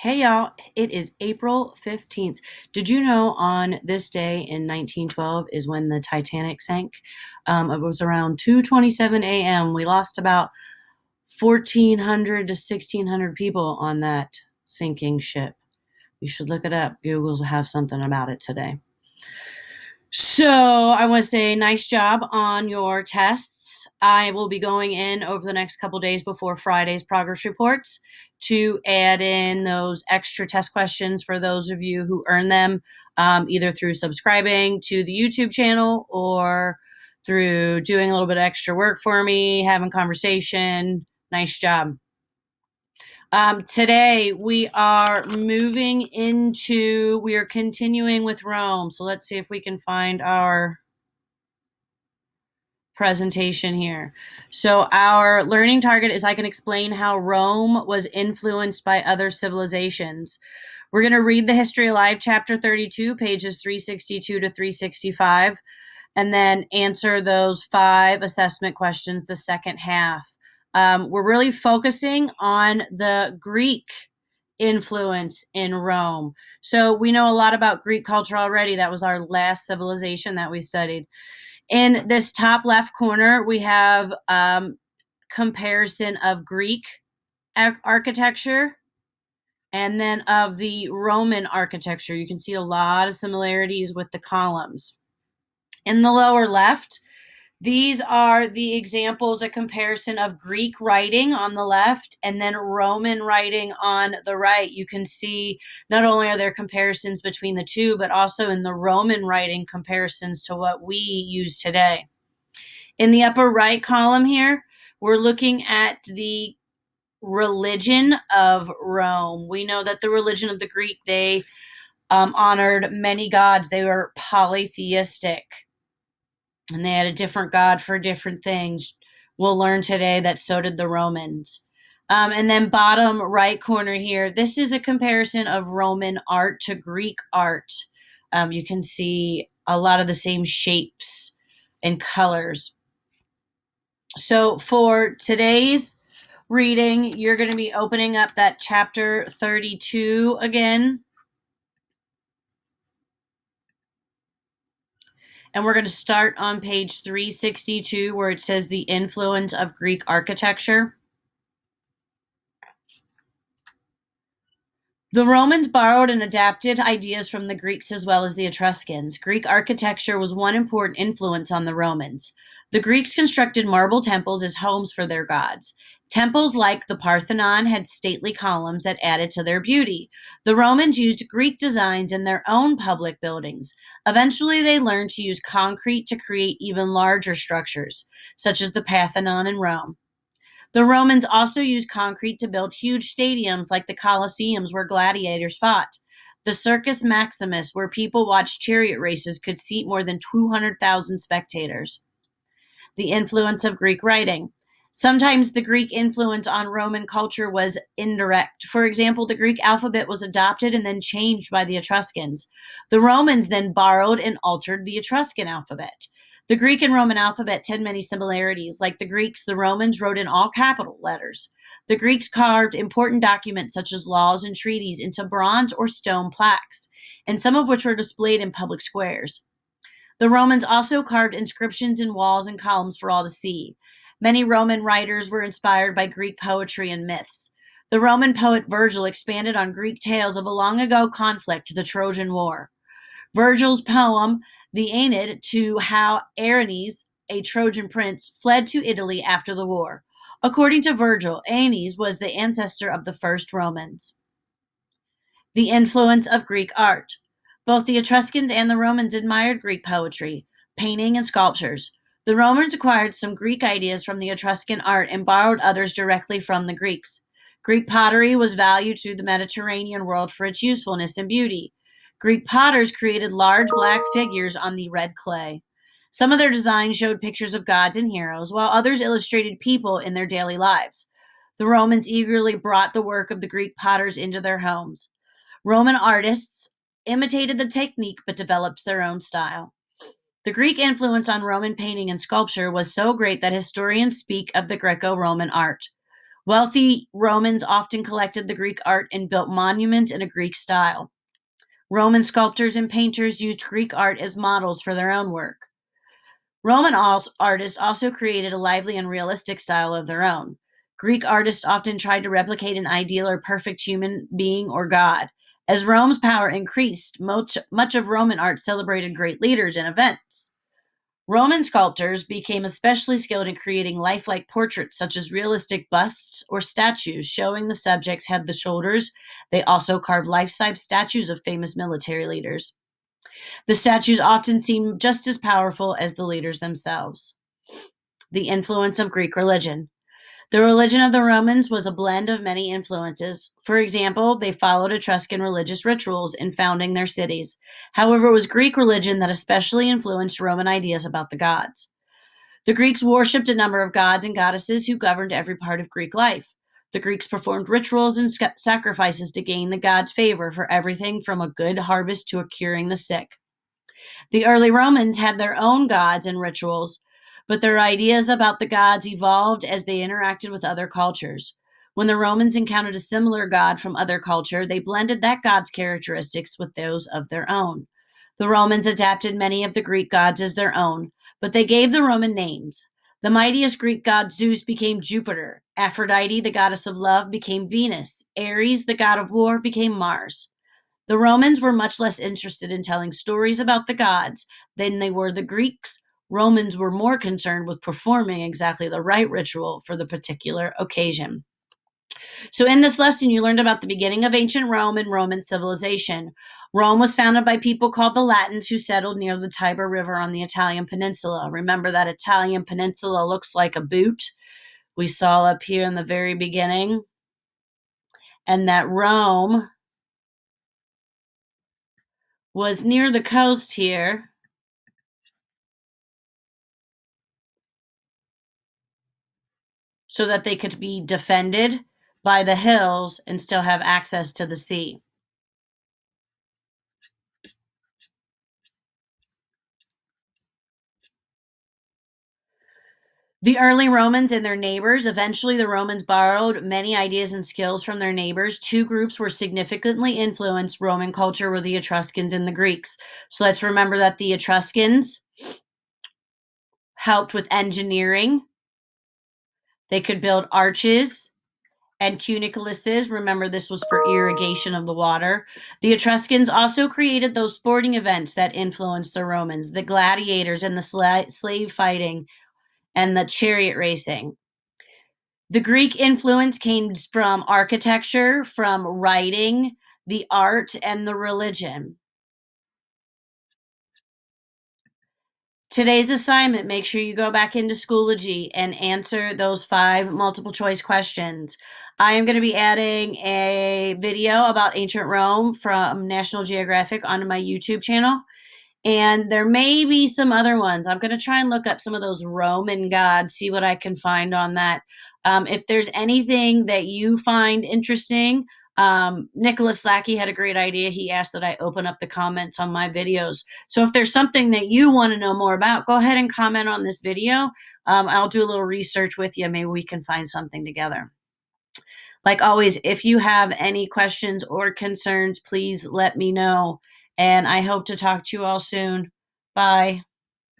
Hey y'all, it is April 15th. Did you know on this day in 1912 is when the Titanic sank? It was around 2:27 a.m. We lost about 1,400 to 1,600 people on that sinking ship. You should look it up. Google's will have something about it today. So I want to say nice job on your tests. I will be going in over the next couple days before Friday's progress reports to add in those extra test questions for those of you who earn them, either through subscribing to the YouTube channel or through doing a little bit of extra work for me, having conversation. Nice job. Today we are we are continuing with Rome. So let's see if we can find our presentation here. So our learning target is I can explain how Rome was influenced by other civilizations. We're going to read the History Alive, chapter 32, pages 362 to 365, and then answer those 5 assessment questions the second half. We're really focusing on the Greek influence in Rome. So we know a lot about Greek culture already. That was our last civilization that we studied. In this top left corner, we have comparison of Greek architecture and then of the Roman architecture. You can see a lot of similarities with the columns. In the lower left, these are the examples, a comparison of Greek writing on the left and then Roman writing on the right. You can see not only are there comparisons between the two, but also in the Roman writing comparisons to what we use today. In the upper right column here, we're looking at the religion of Rome. We know that the religion of the Greek, they honored many gods. They were polytheistic. And they had a different god for different things. We'll learn today that so did the Romans. And then bottom right corner here, this is a comparison of Roman art to Greek art. You can see a lot of the same shapes and colors. So for today's reading, you're going to be opening up that chapter 32 again. And we're going to start on page 362 where it says the influence of Greek architecture. The Romans borrowed and adapted ideas from the Greeks as well as the Etruscans. Greek architecture was one important influence on the Romans. The Greeks constructed marble temples as homes for their gods. Temples like the Parthenon had stately columns that added to their beauty. The Romans used Greek designs in their own public buildings. Eventually, they learned to use concrete to create even larger structures, such as the Parthenon in Rome. The Romans also used concrete to build huge stadiums like the Colosseums where gladiators fought. The Circus Maximus, where people watched chariot races, could seat more than 200,000 spectators. The influence of Greek writing. Sometimes the Greek influence on Roman culture was indirect. For example, the Greek alphabet was adopted and then changed by the Etruscans. The Romans then borrowed and altered the Etruscan alphabet. The Greek and Roman alphabets had many similarities. Like the Greeks, the Romans wrote in all capital letters. The Greeks carved important documents such as laws and treaties into bronze or stone plaques, and some of which were displayed in public squares. The Romans also carved inscriptions in walls and columns for all to see. Many Roman writers were inspired by Greek poetry and myths. The Roman poet Virgil expanded on Greek tales of a long ago conflict, the Trojan War. Virgil's poem, the Aeneid, to how Aeneas, a Trojan prince, fled to Italy after the war. According to Virgil, Aeneas was the ancestor of the first Romans. The influence of Greek art. Both the Etruscans and the Romans admired Greek poetry, painting, and sculptures. The Romans acquired some Greek ideas from the Etruscan art and borrowed others directly from the Greeks. Greek pottery was valued through the Mediterranean world for its usefulness and beauty. Greek potters created large black figures on the red clay. Some of their designs showed pictures of gods and heroes, while others illustrated people in their daily lives. The Romans eagerly brought the work of the Greek potters into their homes. Roman artists imitated the technique but developed their own style. The Greek influence on Roman painting and sculpture was so great that historians speak of the Greco-Roman art. Wealthy Romans often collected the Greek art and built monuments in a Greek style. Roman sculptors and painters used Greek art as models for their own work. Roman artists also created a lively and realistic style of their own. Greek artists often tried to replicate an ideal or perfect human being or god. As Rome's power increased, much of Roman art celebrated great leaders and events. Roman sculptors became especially skilled in creating lifelike portraits, such as realistic busts or statues showing the subject's head and shoulders. They also carved life-size statues of famous military leaders. The statues often seem just as powerful as the leaders themselves. The influence of Greek religion. The religion of the Romans was a blend of many influences. For example, they followed Etruscan religious rituals in founding their cities. However, it was Greek religion that especially influenced Roman ideas about the gods. The Greeks worshipped a number of gods and goddesses who governed every part of Greek life. The Greeks performed rituals and sacrifices to gain the gods' favor for everything from a good harvest to a curing the sick. The early Romans had their own gods and rituals, but their ideas about the gods evolved as they interacted with other cultures. When the Romans encountered a similar god from other culture, they blended that god's characteristics with those of their own. The Romans adapted many of the Greek gods as their own, but they gave the Roman names. The mightiest Greek god Zeus became Jupiter. Aphrodite, the goddess of love, became Venus. Ares, the god of war, became Mars. The Romans were much less interested in telling stories about the gods than they were the Greeks. Romans were more concerned with performing exactly the right ritual for the particular occasion. So, in this lesson, you learned about the beginning of ancient Rome and Roman civilization. Rome was founded by people called the Latins who settled near the Tiber River on the Italian peninsula. Remember that Italian peninsula looks like a boot we saw up here in the very beginning, and that Rome was near the coast here. So that they could be defended by the hills and still have access to the sea. The early Romans and their neighbors. Eventually, the Romans borrowed many ideas and skills from their neighbors. Two groups were significantly influenced Roman culture were the Etruscans and the Greeks. So let's remember that the Etruscans helped with engineering. They could build arches and cuniculuses. Remember, this was for irrigation of the water. The Etruscans also created those sporting events that influenced the Romans, the gladiators and the slave fighting and the chariot racing. The Greek influence came from architecture, from writing, the art, and the religion. Today's assignment, make sure you go back into Schoology and answer those 5 multiple choice questions. I am going to be adding a video about ancient Rome from National Geographic onto my YouTube channel. And there may be some other ones. I'm going to try and look up some of those Roman gods, see what I can find on that. If there's anything that you find interesting, Nicholas Lackey had a great idea. He asked that I open up the comments on my videos. So if there's something that you want to know more about, go ahead and comment on this video. I'll do a little research with you. Maybe we can find something together. Like always, if you have any questions or concerns, please let me know. And I hope to talk to you all soon. Bye.